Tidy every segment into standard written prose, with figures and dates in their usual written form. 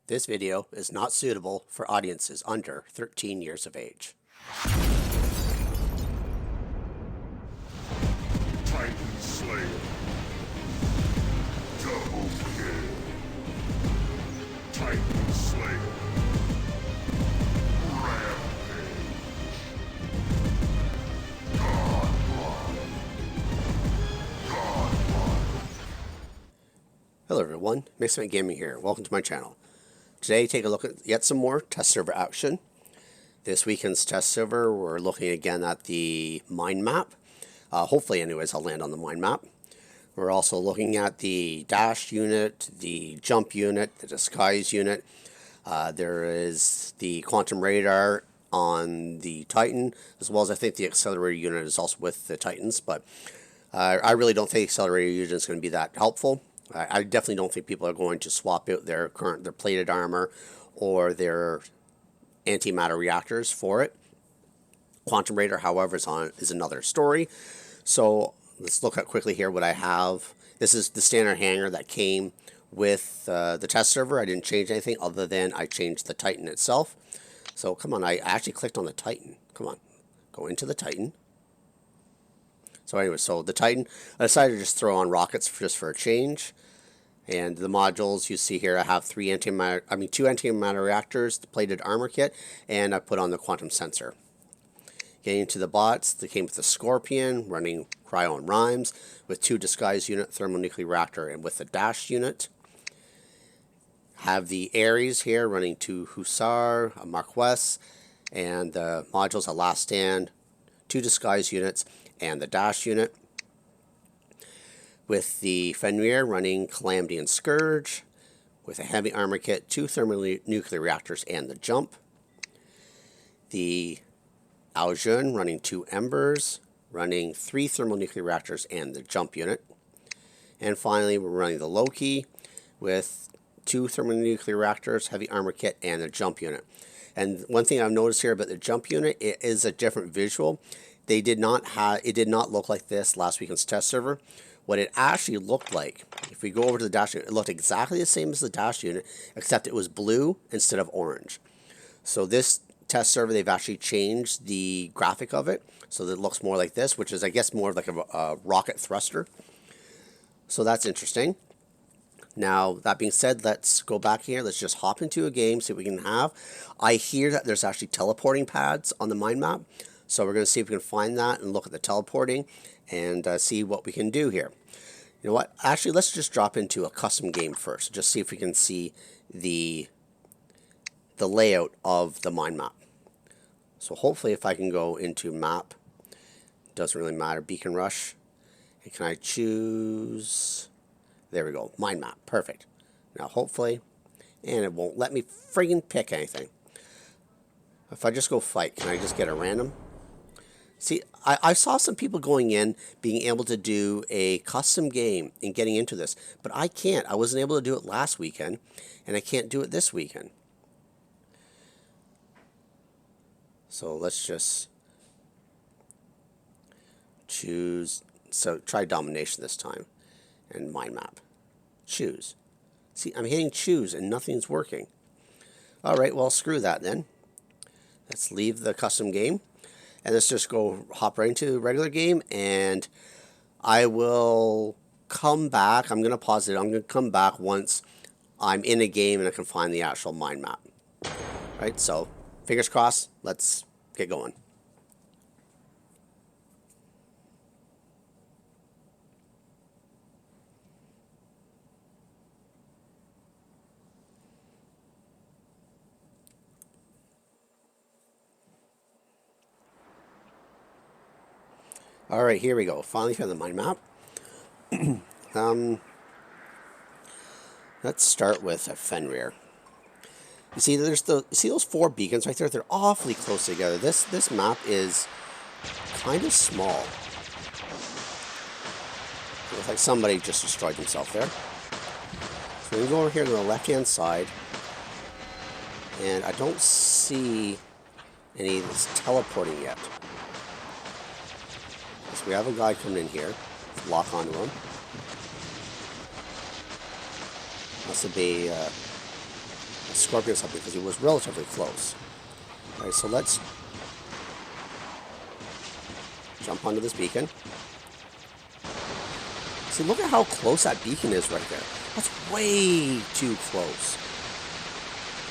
This video is not suitable for audiences under 13 years of age. Titan Slayer. Double kill. Titan Slayer. Rampage. Godlike. Hello everyone, Mixfant Gaming here. Welcome to my channel. Today, take a look at yet some more test server action. This weekend's test server, we're looking again at the mind map. Hopefully, anyways, I'll land on the mind map. We're also looking at the dash unit, the jump unit, the disguise unit. There is the quantum radar on the Titan, as well as I think the accelerator unit is also with the Titans. But I really don't think the accelerator unit is going to be that helpful. I definitely don't think people are going to swap out their plated armor or their antimatter reactors for it. Quantum Radar, however, is another story. So let's look at quickly here what I have. This is the standard hanger that came with the test server. I didn't change anything other than I changed the Titan itself. So come on, I actually clicked on the Titan. Come on, go into the Titan. So anyway, so the Titan, I decided to just throw on rockets just for a change. And the modules you see here, I have two antimatter reactors, the plated armor kit, and I put on the quantum sensor. Getting to the bots, they came with the Scorpion, running Cryo and Rhymes, with 2 disguise unit, thermonuclear reactor, and with the dash unit. Have the Ares here, running 2 Hussar, a Marquess, and the modules, a Last Stand, 2 disguise units, and the dash unit. With the Fenrir running Calamity and Scourge, with a heavy armor kit, 2 thermonuclear reactors, and the jump. The Aljun running 2 Embers, running 3 thermonuclear reactors, and the jump unit. And finally, we're running the Loki with 2 thermonuclear reactors, heavy armor kit, and the jump unit. And one thing I've noticed here about the jump unit, it is a different visual. It did not look like this last weekend's test server. What it actually looked like, if we go over to the dash unit, it looked exactly the same as the dash unit, except it was blue instead of orange. So this test server, they've actually changed the graphic of it, so that it looks more like this, which is, I guess, more of like a rocket thruster. So that's interesting. Now, that being said, let's go back here. Let's just hop into a game, see what we can have. I hear that there's actually teleporting pads on the mind map. So we're going to see if we can find that and look at the teleporting and see what we can do here. You know what? Actually, let's just drop into a custom game first. Just see if we can see the layout of the mind map. So hopefully if I can go into map, doesn't really matter, Beacon Rush. And can I choose? There we go, mind map, perfect. Now hopefully, and it won't let me friggin' pick anything. If I just go fight, can I just get a random? See, I saw some people going in, being able to do a custom game and getting into this, but I can't. I wasn't able to do it last weekend, and I can't do it this weekend. So let's just choose, so try domination this time, and mind map. Choose. See, I'm hitting choose, and nothing's working. All right, well, screw that then. Let's leave the custom game. And let's just go hop right into the regular game, and I will come back. I'm going to pause it. I'm going to come back once I'm in a game and I can find the actual mind map. Right, so fingers crossed. Let's get going. All right, here we go. Finally found the mind map. Let's start with a Fenrir. You see, you see those 4 beacons right there? They're awfully close together. This map is kind of small. It looks like somebody just destroyed himself there. So we go over here to the left-hand side, and I don't see any that's teleporting yet. So we have a guy coming in here. Let's lock onto him. Must be scorpion or something because he was relatively close. Alright, so let's jump onto this beacon. See, look at how close that beacon is right there. That's way too close.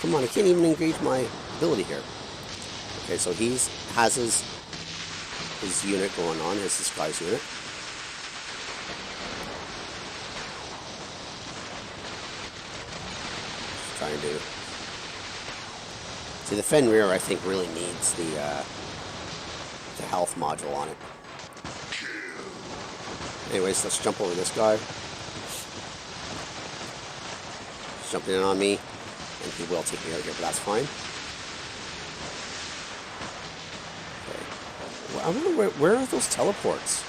Come on, I can't even engage my ability here. Okay, so he has his unit going on, his disguise unit. Just trying to... See, the Fenrir, I think, really needs the health module on it. Anyways, let's jump over this guy. He's jumping in on me, and he will take me out here, but that's fine. Okay. Well, I wonder where are those teleports?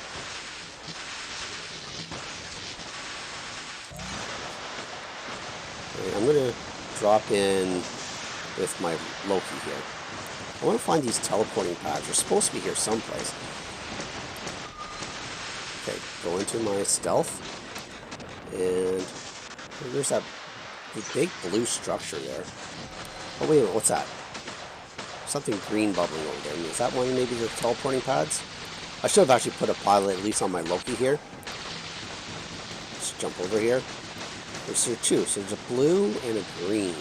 Okay, I'm gonna drop in with my Loki here. I want to find these teleporting pads. They're supposed to be here someplace. Okay, go into my stealth. And there's that big blue structure there. Oh, wait a minute, what's that? Something green bubbling over there. Is that one of maybe the teleporting pads? I should have actually put a pilot at least on my Loki here. Let's jump over here. There's two. So there's a blue and a green.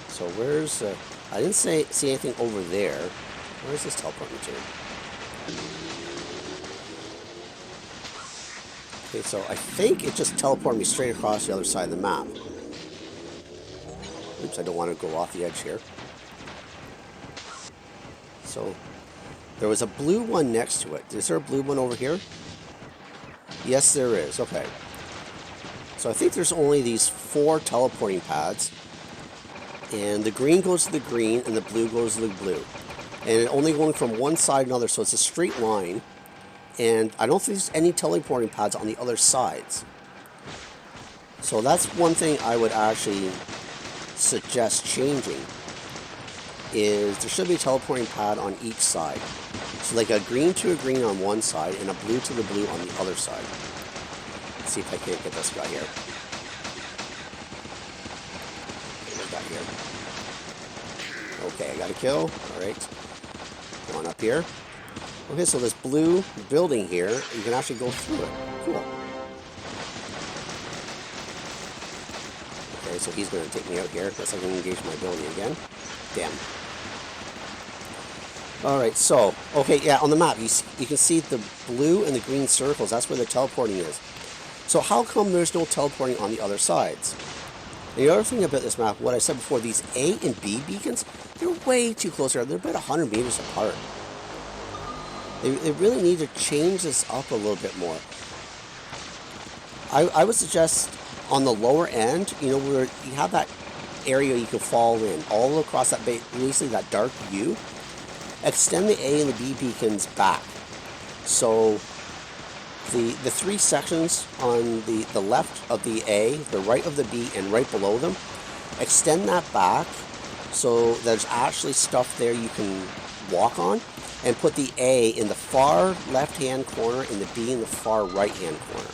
So where's... I didn't see anything over there. Where's this teleport material? Okay, so I think it just teleported me straight across the other side of the map. Oops, I don't want to go off the edge here. So, there was a blue one next to it. Is there a blue one over here? Yes, there is. Okay. So I think there's only these 4 teleporting pads. And the green goes to the green, and the blue goes to the blue. And it only going from one side to another, so it's a straight line. And I don't think there's any teleporting pads on the other sides. So that's one thing I would actually suggest changing. Is there should be a teleporting pad on each side. So like a green to a green on one side, and a blue to the blue on the other side. Let's see if I can't get this guy here. Here. Okay, I got a kill. Alright. Go on up here. Okay, so this blue building here, you can actually go through it. Cool. Okay, so he's going to take me out here. Guess I can engage my ability again. Damn. Alright, so, okay, yeah, on the map, you can see the blue and the green circles. That's where the teleporting is. So how come there's no teleporting on the other sides? And the other thing about this map, what I said before, these A and B beacons, they're way too close here. They're about 100 meters apart. They really need to change this up a little bit more. I would suggest on the lower end, you know, where you have that area you can fall in, all across that, basically that dark U, extend the A and the B beacons back. So the 3 sections on the left of the A, the right of the B, and right below them, extend that back so there's actually stuff there you can walk on, and put the A in the far left-hand corner and the B in the far right-hand corner.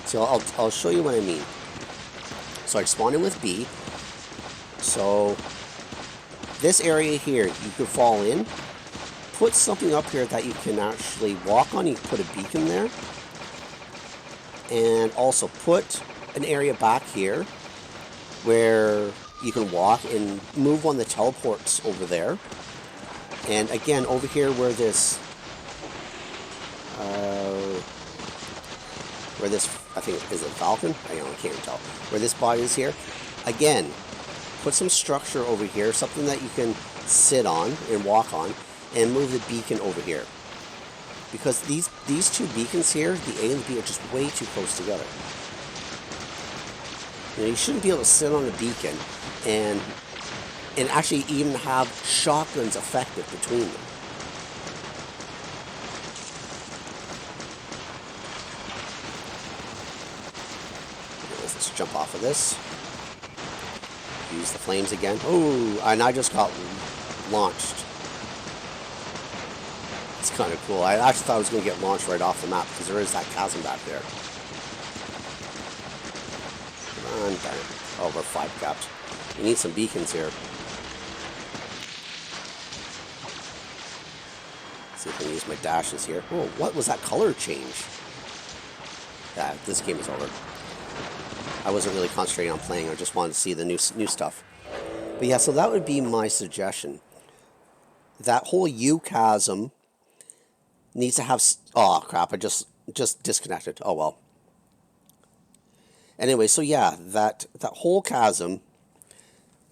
So I'll show you what I mean. So I spawned in with B. So this area here, you can fall in. Put something up here that you can actually walk on. You can put a beacon there. And also put an area back here where you can walk and move one of the teleports over there. And again, over here where this, I think, is it Falcon? I can't tell. Where this body is here. Again, put some structure over here, something that you can sit on and walk on, and move the beacon over here. Because these 2 beacons here, the A and the B, are just way too close together. You know, you shouldn't be able to sit on a beacon and actually even have shotguns effective between them. Anyways, let's jump off of this. Use the flames again. Oh, and I just got launched. It's kind of cool. I actually thought I was going to get launched right off the map because there is that chasm back there. on, darn it. Oh, we're 5 capped. We need some beacons here. See if I can use my dashes here. Oh, what was that color change? Yeah, this game is over. I wasn't really concentrating on playing. I just wanted to see the new stuff. But yeah, so that would be my suggestion. That whole U chasm needs to have... Oh, crap. I just disconnected. Oh, well. Anyway, so yeah, that whole chasm,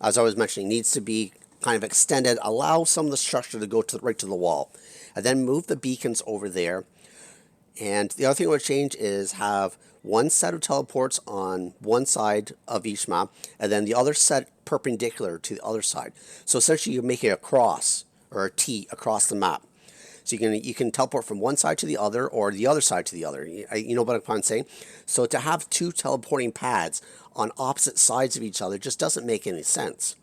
as I was mentioning, needs to be kind of extended. Allow some of the structure to go right to the wall. And then move the beacons over there. And the other thing I would change is have one set of teleports on one side of each map, and then the other set perpendicular to the other side. So essentially you're making a cross, or a T, across the map. So you can teleport from one side to the other, or the other side to the other. You know what I'm saying? So to have 2 teleporting pads on opposite sides of each other just doesn't make any sense.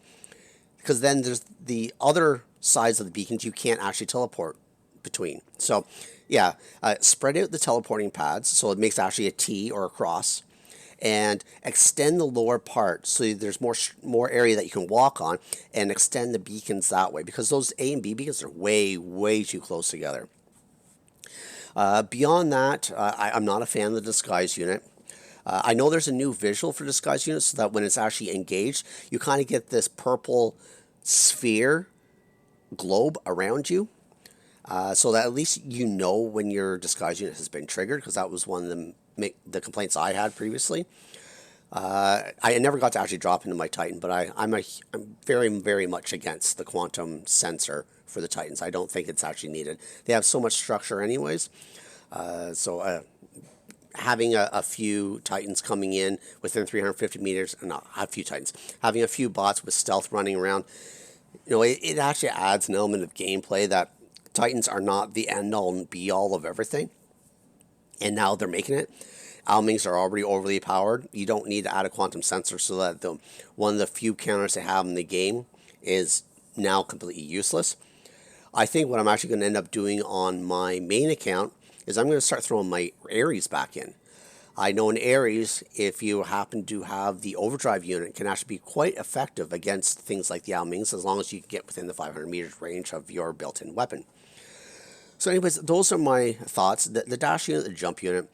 Because then there's the other sides of the beacons you can't actually teleport between. So yeah, spread out the teleporting pads so it makes actually a T or a cross, and extend the lower part so there's more area that you can walk on, and extend the beacons that way, because those A and B beacons are way too close together. Beyond that, I'm not a fan of the disguise unit. I know there's a new visual for disguise units so that when it's actually engaged, you kind of get this purple sphere globe around you. So that at least you know when your disguise unit has been triggered, because that was one of the complaints I had previously. I never got to actually drop into my Titan, but I'm very much against the quantum sensor for the Titans. I don't think it's actually needed. They have so much structure anyways. Having a few Titans coming in within 350 meters, not a few Titans, having a few bots with stealth running around, it actually adds an element of gameplay that Titans are not the end-all and be-all of everything, and now they're making it. Almings are already overly powered. You don't need to add a quantum sensor so that one of the few counters they have in the game is now completely useless. I think what I'm actually going to end up doing on my main account is I'm going to start throwing my Ares back in. I know in Ares, if you happen to have the overdrive unit, can actually be quite effective against things like the Almings, as long as you can get within the 500 meters range of your built-in weapon. So anyways, those are my thoughts. The dash unit, the jump unit.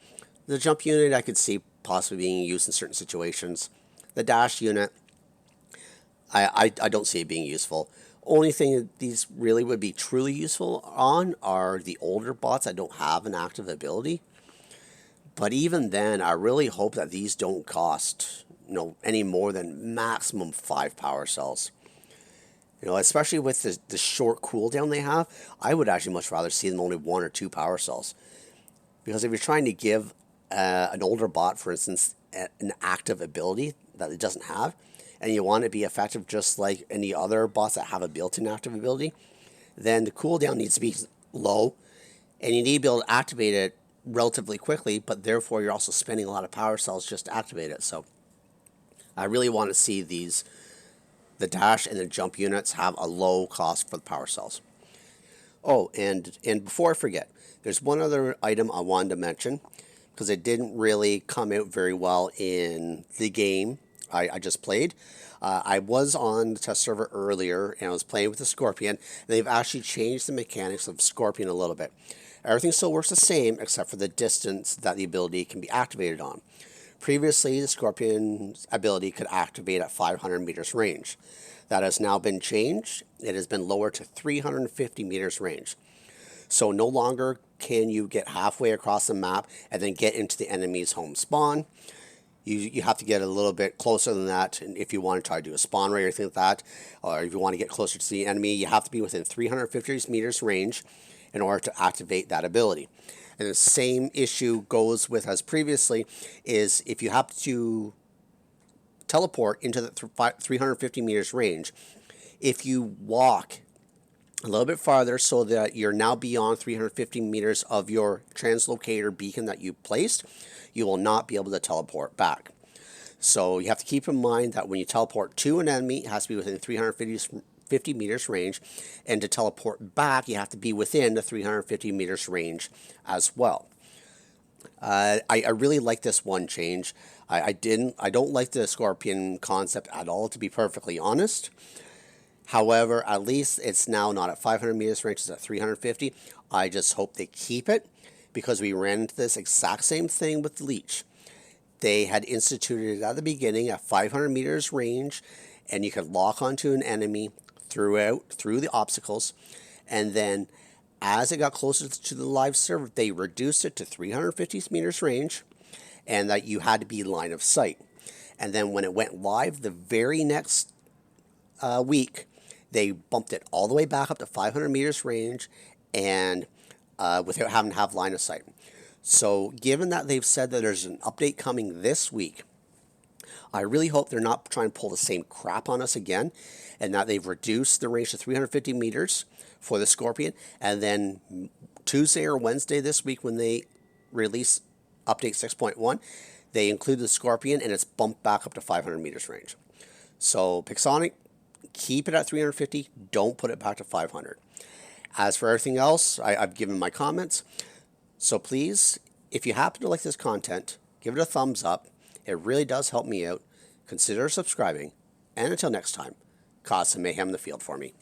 The jump unit I could see possibly being used in certain situations. The dash unit, I don't see it being useful. Only thing that these really would be truly useful on are the older bots that don't have an active ability. But even then, I really hope that these don't cost any more than maximum 5 power cells. Especially with the short cooldown they have, I would actually much rather see them only 1 or 2 power cells. Because if you're trying to give an older bot, for instance, an active ability that it doesn't have, and you want it to be effective just like any other bots that have a built-in active ability, then the cooldown needs to be low, and you need to be able to activate it relatively quickly, but therefore you're also spending a lot of power cells just to activate it. So I really want to see the dash and the jump units have a low cost for the power cells. Oh, and before I forget, there's one other item I wanted to mention, because it didn't really come out very well in the game I just played. I was on the test server earlier, and I was playing with the Scorpion, and they've actually changed the mechanics of Scorpion a little bit. Everything still works the same, except for the distance that the ability can be activated on. Previously, the Scorpion's ability could activate at 500 meters range. That has now been changed. It has been lowered to 350 meters range. So no longer can you get halfway across the map and then get into the enemy's home spawn. You have to get a little bit closer than that, and if you want to try to do a spawn raid or anything like that, or if you want to get closer to the enemy, you have to be within 350 meters range in order to activate that ability. And the same issue goes with as previously, is if you have to teleport into the 350 meters range, if you walk a little bit farther so that you're now beyond 350 meters of your translocator beacon that you placed, you will not be able to teleport back. So you have to keep in mind that when you teleport to an enemy, it has to be within 350 meters range, and to teleport back, you have to be within the 350 meters range as well. I really like this one change. I don't like the Scorpion concept at all, to be perfectly honest. However, at least it's now not at 500 meters range, it's at 350. I just hope they keep it, because we ran into this exact same thing with Leech. They had instituted it at the beginning at 500 meters range, and you could lock onto an enemy through the obstacles, and then as it got closer to the live server, they reduced it to 350 meters range, and that you had to be line of sight. And then when it went live the very next week, they bumped it all the way back up to 500 meters range, and without having to have line of sight. So given that they've said that there's an update coming this week, I really hope they're not trying to pull the same crap on us again, and that they've reduced the range to 350 meters for the Scorpion, and then Tuesday or Wednesday this week when they release update 6.1, they include the Scorpion and it's bumped back up to 500 meters range. So Pixonic, keep it at 350, don't put it back to 500. As for everything else, I've given my comments. So please, if you happen to like this content, give it a thumbs up. It really does help me out. Consider subscribing. And until next time, cause some mayhem in the field for me.